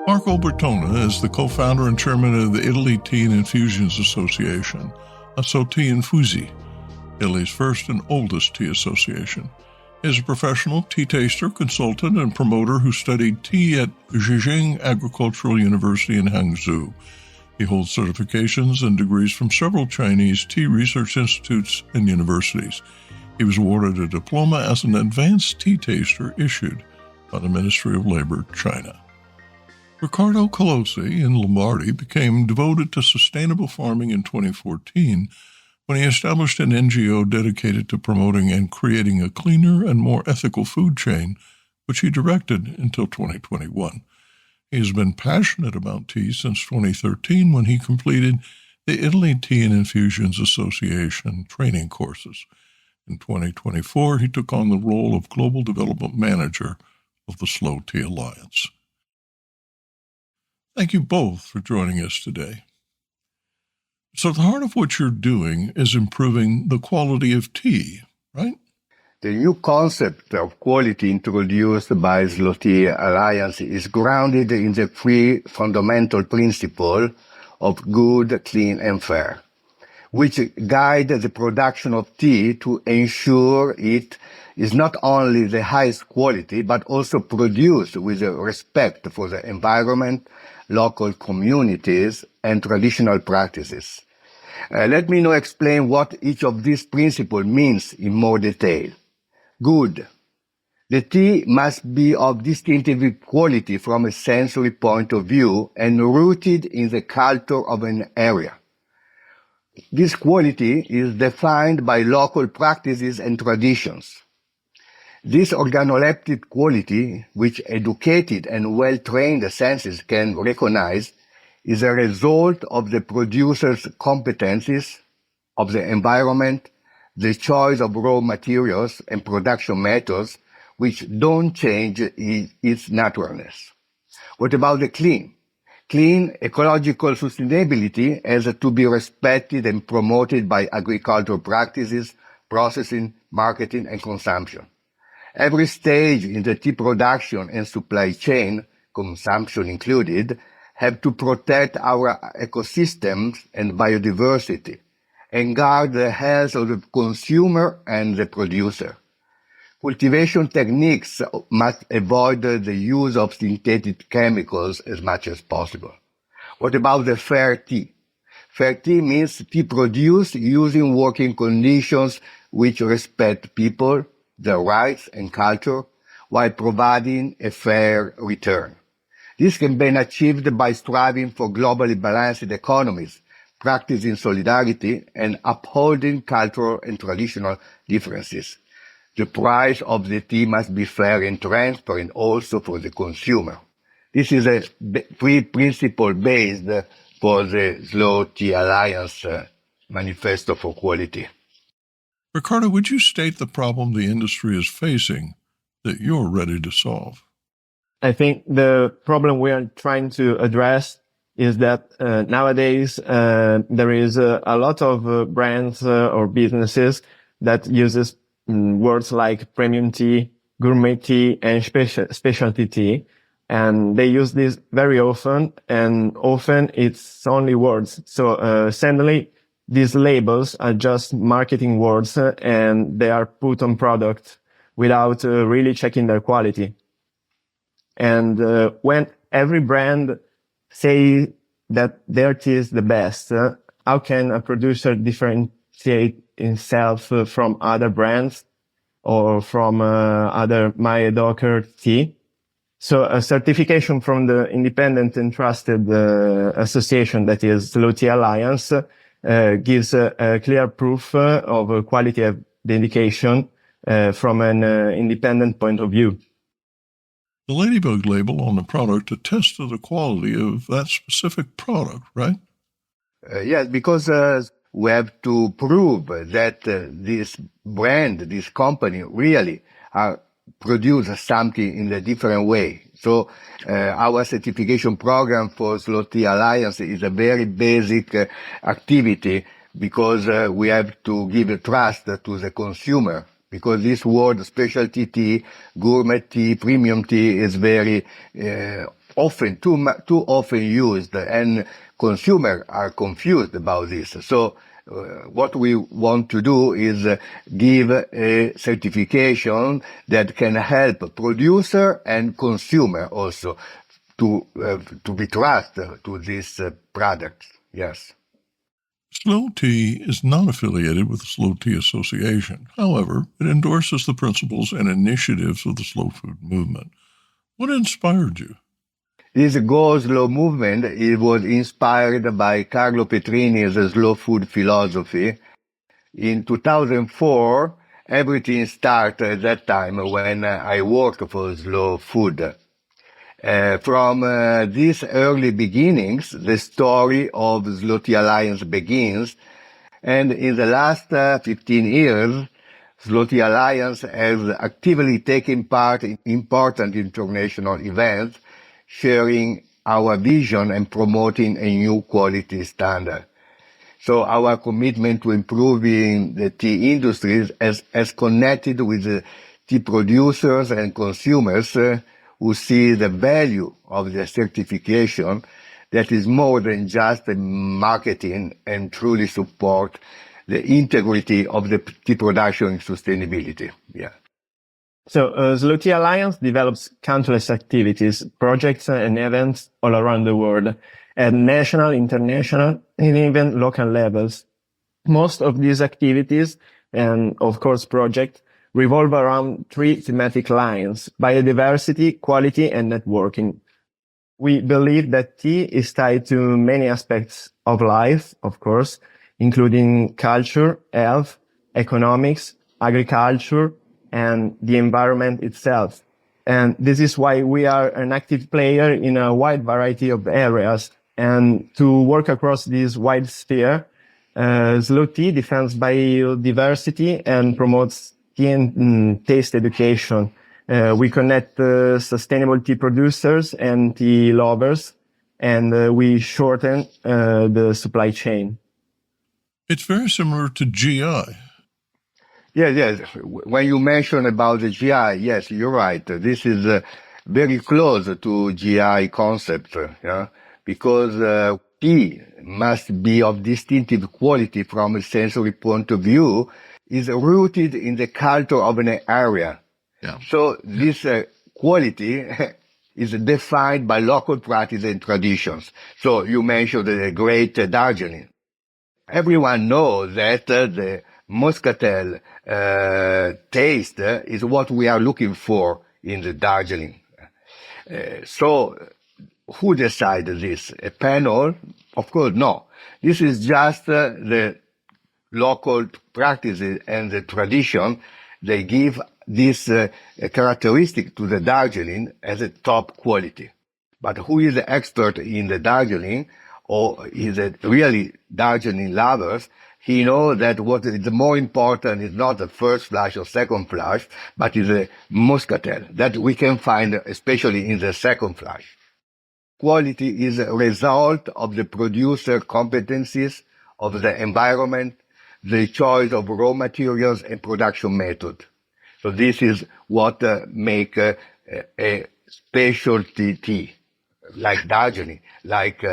Marco Bertona is the co-founder and chairman of the Italy Tea Infusions Association, AssoTè Infusi, Italy's first and oldest tea association. He is a professional tea taster, consultant, and promoter who studied tea at Zhejiang Agricultural University in Hangzhou. He holds certifications and degrees from several Chinese tea research institutes and universities. He was awarded a diploma as an advanced tea taster issued by the Ministry of Labor, China. Riccardo Colosi in Lombardy became devoted to sustainable farming in 2014 when he established an NGO dedicated to promoting and creating a cleaner and more ethical food chain, which he directed until 2021. He has been passionate about tea since 2013 when he completed the Italy Tea Infusions Association training courses. In 2024, he took on the role of Global Development Manager of the SlowTEA Alliance. Thank you both for joining us today. So the heart of what you're doing is improving the quality of tea, right? The new concept of quality introduced by SlowTEA Alliance is grounded in the three fundamental principles of good, clean, and fair, which guide the production of tea to ensure it is not only the highest quality, but also produced with respect for the environment, local communities, and traditional practices. Let me now explain what each of these principles means in more detail. Good. The tea must be of distinctive quality from a sensory point of view and rooted in the culture of an area. This quality is defined by local practices and traditions. This organoleptic quality, which educated and well-trained senses can recognize, is a result of the producer's competencies, of the environment, the choice of raw materials and production methods, which don't change its naturalness. What about the clean? Clean ecological sustainability has to be respected and promoted by agricultural practices, processing, marketing, and consumption. Every stage in the tea production and supply chain, consumption included, have to protect our ecosystems and biodiversity and guard the health of the consumer and the producer. Cultivation techniques must avoid the use of synthetic chemicals as much as possible. What about the fair tea? Fair tea means tea produced using working conditions which respect people, their rights and culture, while providing a fair return. This can be achieved by striving for globally balanced economies, practicing solidarity, and upholding cultural and traditional differences. The price of the tea must be fair and transparent also for the consumer. This is a principle based for the SlowTEA Alliance Manifesto for Quality. Riccardo, would you state the problem the industry is facing that you're ready to solve? I think the problem we are trying to address is that nowadays there is a lot of brands or businesses that uses words like premium tea, gourmet tea, and specialty tea. And they use this very often, and often it's only words. So suddenly these labels are just marketing words and they are put on product without really checking their quality. And when every brand say that their tea is the best, how can a producer differentiate himself from other brands or from other mediocre tea? So a certification from the independent and trusted association that is SlowTEA Alliance gives a clear proof of quality of dedication from an independent point of view. The Ladybug label on the product attests to the quality of that specific product, right? Yes, because we have to prove that this brand, this company really produce something in a different way. So our certification program for SlowTEA Alliance is a very basic activity because we have to give trust to the consumer. Because this word, specialty tea, gourmet tea, premium tea, is very often, too often used, and consumers are confused about this. So what we want to do is give a certification that can help producer and consumer also to be trusted to this product. Yes. SlowTEA is not affiliated with the SlowTEA Association. However, it endorses the principles and initiatives of the slow food movement. What inspired you? This Go Slow movement, it was inspired by Carlo Petrini's slow food philosophy. In 2004, everything started at that time when I worked for slow food. From these early beginnings, the story of SlowTEA Alliance begins, and in the last 15 years, SlowTEA Alliance has actively taken part in important international events, sharing our vision and promoting a new quality standard. So our commitment to improving the tea industry has connected with the tea producers and consumers who see the value of the certification that is more than just marketing and truly support the integrity of the tea production and sustainability. Yeah. So, SlowTEA Alliance develops countless activities, projects, and events all around the world at national, international, and even local levels. Most of these activities and, of course, projects revolve around three thematic lines: biodiversity, quality, and networking. We believe that tea is tied to many aspects of life, of course, including culture, health, economics, agriculture, and the environment itself. And this is why we are an active player in a wide variety of areas. And to work across this wide sphere, SlowTEA defends biodiversity and promotes tea and taste education. We connect sustainable tea producers and tea lovers, and we shorten the supply chain. It's very similar to GI. Yes. When you mention about the GI, yes, you're right. This is very close to GI concept, because tea must be of distinctive quality from a sensory point of view, is rooted in the culture of an area. Yeah. So this quality is defined by local practice and traditions. So you mentioned the great Darjeeling. Everyone knows that the muscatel taste is what we are looking for in the Darjeeling. So who decided this? A panel? Of course, no. This is just the local practices and the tradition. They give this characteristic to the Darjeeling as a top quality. But who is the expert in the Darjeeling, or is it really Darjeeling lovers? He knows that what is more important is not the first flush or second flush, but is the muscatel that we can find especially in the second flush. Quality is a result of the producer competencies, of the environment, the choice of raw materials and production method. So this is what make a specialty tea, like Darjeeling, like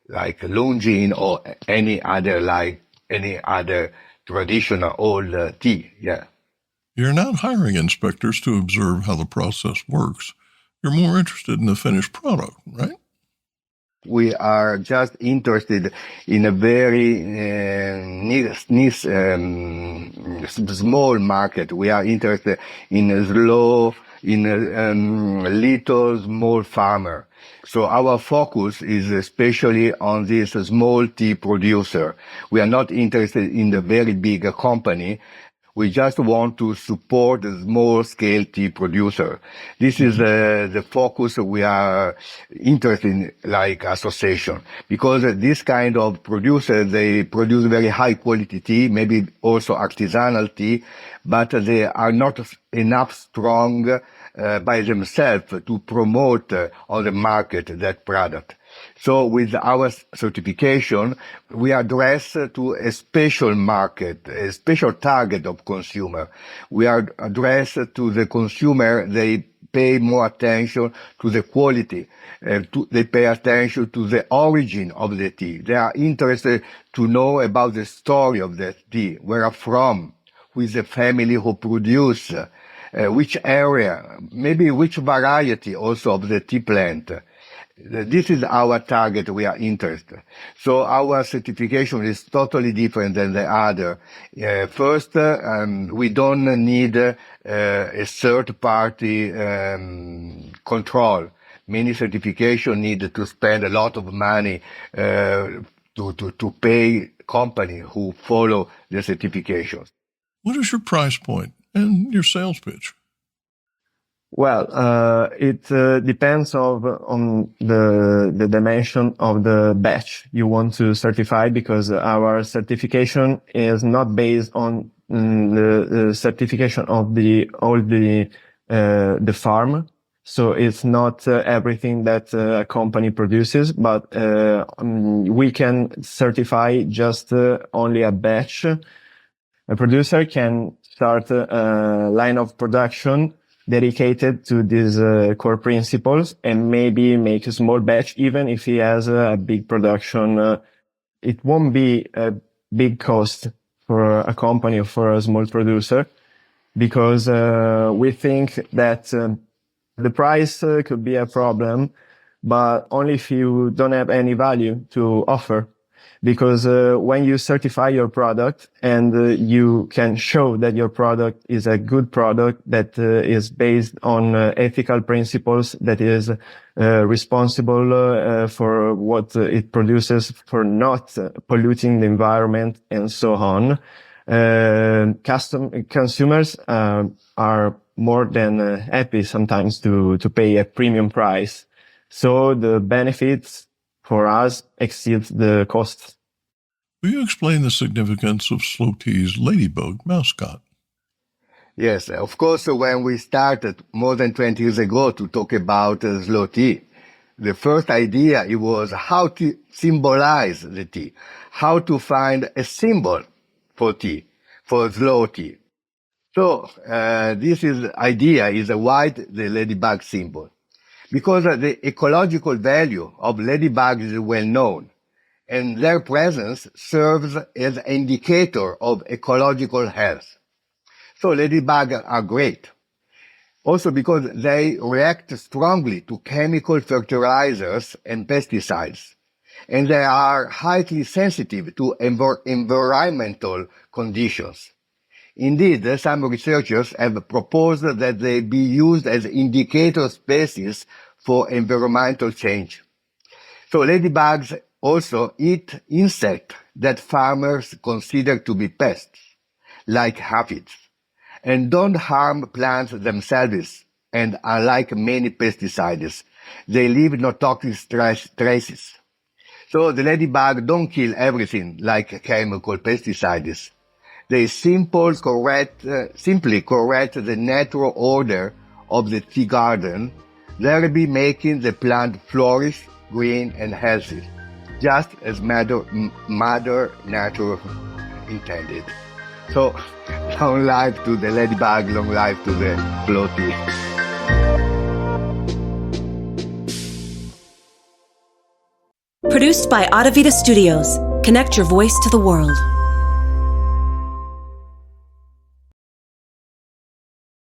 Longines or any other traditional old tea. Yeah. You're not hiring inspectors to observe how the process works. You're more interested in the finished product, right? We are just interested in a very niche, small market. We are interested in a little small farmer. So our focus is especially on this small tea producer. We are not interested in the very big company. We just want to support the small-scale tea producer. This is the focus we are interested in, like association, because this kind of producer, they produce very high-quality tea, maybe also artisanal tea, but they are not enough strong by themselves to promote on the market that product. So with our certification, we address to a special market, a special target of consumer. We are addressed to the consumer, they pay more attention to the quality. They pay attention to the origin of the tea. They are interested to know about the story of the tea, where from, who is the family who produce, which area, maybe which variety also of the tea plant. This is our target. We are interested. So our certification is totally different than the other. First, we don't need a third-party control. Many certifications need to spend a lot of money to pay companies who follow the certifications. What is your price point and your sales pitch? Well, it depends on the dimension of the batch you want to certify, because our certification is not based on the certification of the farm. So it's not everything that a company produces, but we can certify just only a batch. A producer can start a line of production dedicated to these core principles and maybe make a small batch, even if he has a big production. It won't be a big cost for a company or for a small producer, because we think that the price could be a problem, but only if you don't have any value to offer. Because when you certify your product and you can show that your product is a good product that is based on ethical principles, that is responsible for what it produces, for not polluting the environment and so on, consumers are more than happy sometimes to pay a premium price. So the benefits for us exceeds the costs. Will you explain the significance of SlowTEA's ladybug mascot? Yes, of course, when we started more than 20 years ago to talk about SlowTEA, the first idea it was how to symbolize the tea, how to find a symbol for tea, for SlowTEA. So this idea is why the ladybug symbol. Because the ecological value of ladybugs is well known, and their presence serves as an indicator of ecological health. So ladybugs are great. Also because they react strongly to chemical fertilizers and pesticides, and they are highly sensitive to environmental conditions. Indeed, some researchers have proposed that they be used as indicator species for environmental change. So ladybugs also eat insects that farmers consider to be pests, like aphids, and don't harm plants themselves, and unlike many pesticides, they leave no toxic traces. So the ladybug don't kill everything like chemical pesticides. They simply correct the natural order of the tea garden, thereby making the plant flourish, green and healthy, just as Mother Nature intended. So, long life to the ladybug, long life to the SlowTEA. Produced by Adavita Studios. Connect your voice to the world.